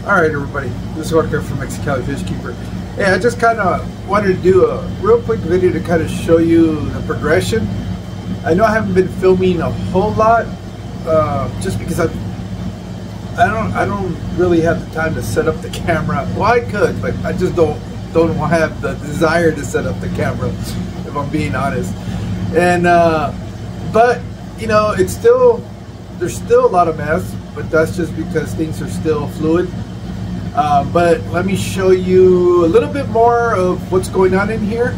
Alright everybody, this is Orca from Mexicali Fishkeeper. Hey, I just kind of wanted to do a real quick video to kind of show you the progression. I know I haven't been filming a whole lot, just because I don't really have the time to set up the camera. Well, I could, but I just don't have the desire to set up the camera, if I'm being honest. And but you know, there's still a lot of mess, but that's just because things are still fluid. But let me show you a little bit more of what's going on in here,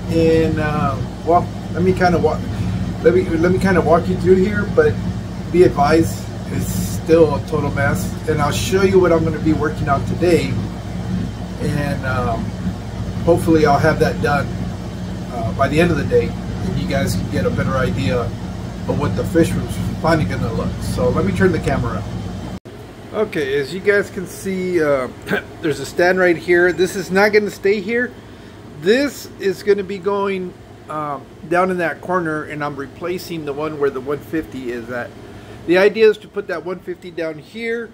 and well, let me kind of walk you through here. But be advised, it's still a total mess, and I'll show you what I'm going to be working on today, and hopefully I'll have that done by the end of the day, and you guys can get a better idea of what the fish room's finally going to look. So let me turn the camera up. Okay, as you guys can see, there's a stand right here. This is not going to stay here. This is going to be going down in that corner, and I'm replacing the one where the 150 is at. The idea is to put that 150 down here.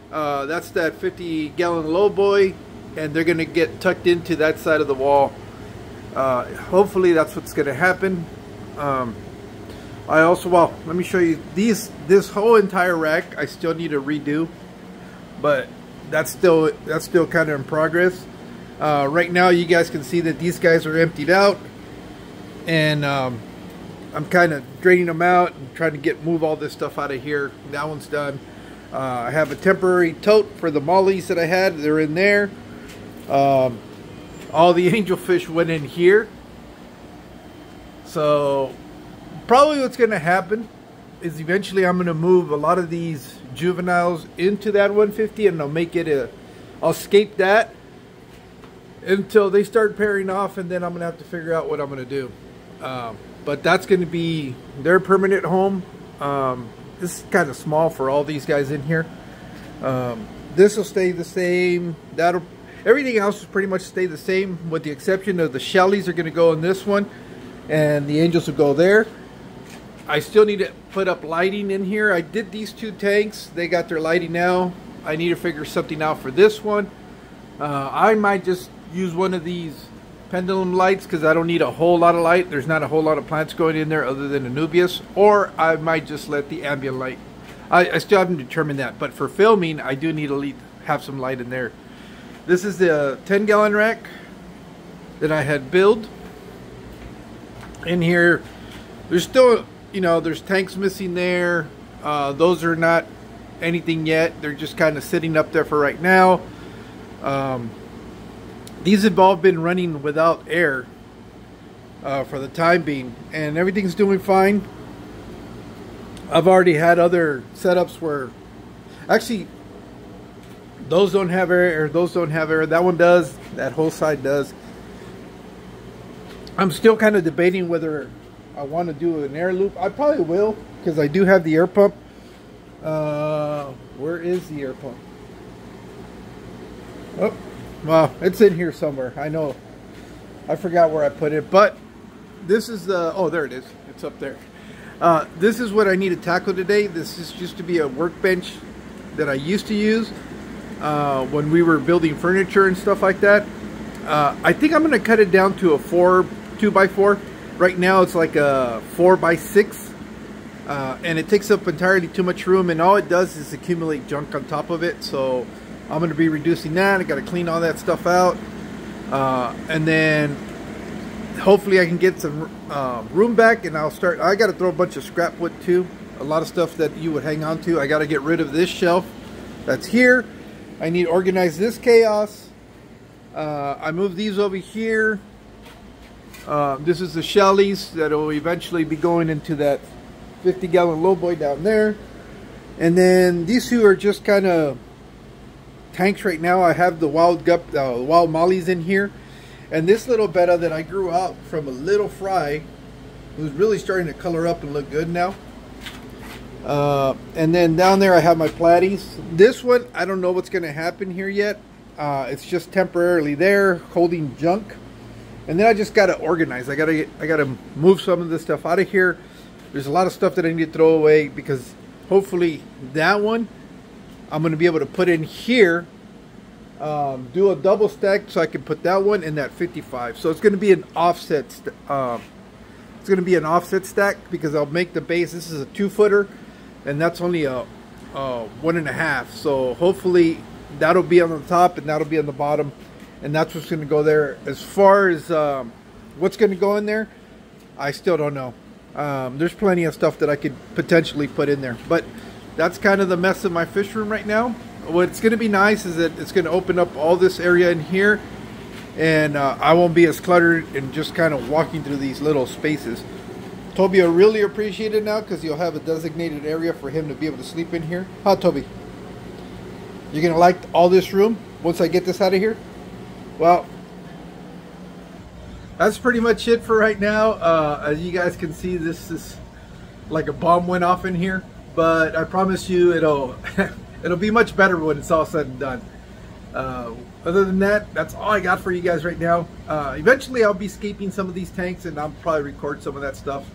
That's that 50-gallon lowboy, and they're going to get tucked into that side of the wall. Hopefully that's what's going to happen. I also, well, let me show you this whole entire rack I still need to redo, but that's still kind of in progress. Right now you guys can see that these guys are emptied out, and I'm kind of draining them out and trying to move all this stuff out of here. That one's done. I have a temporary tote for the mollies that I had. They're in there. All the angelfish went in here. So probably what's going to happen is eventually I'm going to move a lot of these juveniles into that 150, and I'll skate that until they start pairing off, and then I'm going to have to figure out what I'm going to do. But that's going to be their permanent home. This is kind of small for all these guys in here. This will stay the same. Everything else will pretty much stay the same, with the exception of the shellies are going to go in this one, and the angels will go there. I still need to put up lighting in here. I did these two tanks. They got their lighting now. I need to figure something out for this one. I might just use one of these pendulum lights because I don't need a whole lot of light. There's not a whole lot of plants going in there other than Anubias. Or I might just let the ambient light. I still haven't determined that. But for filming, I do need to have some light in there. This is the 10-gallon rack that I had built. In here, there's still, you know, there's tanks missing there. Those are not anything yet. They're just kind of sitting up there for right now. These have all been running without air for the time being, and everything's doing fine. I've already had other setups where actually those don't have air, or those don't have air. That one does. That whole side does. I'm still kind of debating whether I want to do an air loop. I probably will, because I do have the air pump. Where is the air pump? Oh, well, it's in here somewhere. I know. I forgot where I put it, but this is the, oh, there it is. It's up there. This is what I need to tackle today. This is used to be a workbench that I used to use when we were building furniture and stuff like that. I think I'm going to cut it down to a 2x4. Right now it's like a 4x6, and it takes up entirely too much room, and all it does is accumulate junk on top of it. So I'm going to be reducing that. I got to clean all that stuff out, and then hopefully I can get some room back, and I'll start. I got to throw a bunch of scrap wood too, a lot of stuff that you would hang on to. I got to get rid of this shelf that's here. I need to organize this chaos. I moved these over here. This is the shellies that will eventually be going into that 50-gallon lowboy down there. And then these two are just kind of tanks right now. I have the wild mollies in here. And this little betta that I grew out from a little fry, who's really starting to color up and look good now. And then down there I have my platies. This one, I don't know what's going to happen here yet. It's just temporarily there holding junk. And then I just got to organize. I got to move some of this stuff out of here. There's a lot of stuff that I need to throw away, because hopefully that one I'm going to be able to put in here do a double stack so I can put that one in that 55. So it's going to be an offset. It's going to be an offset stack because I'll make the base. This is a 2-footer, and that's only a 1.5. So hopefully that'll be on the top and that'll be on the bottom, and that's what's going to go there. As far as what's going to go in there, I still don't know. There's plenty of stuff that I could potentially put in there, but that's kind of the mess of my fish room right now. What's going to be nice is that it's going to open up all this area in here, and I won't be as cluttered and just kind of walking through these little spaces. Toby, I really appreciate it now because you'll have a designated area for him to be able to sleep in here. Huh, Toby? You're going to like all this room once I get this out of here? Well, that's pretty much it for right now. As you guys can see, this is like a bomb went off in here, but I promise you it'll it'll be much better when it's all said and done. Other than that, that's all I got for you guys right now. Eventually I'll be escaping some of these tanks and I'll probably record some of that stuff.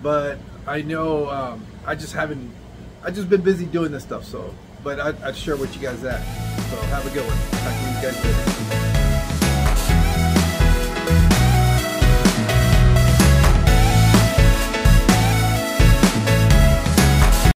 But I know I just been busy doing this stuff, so but I'd share with you guys that. So have a good one. Talk to you guys later.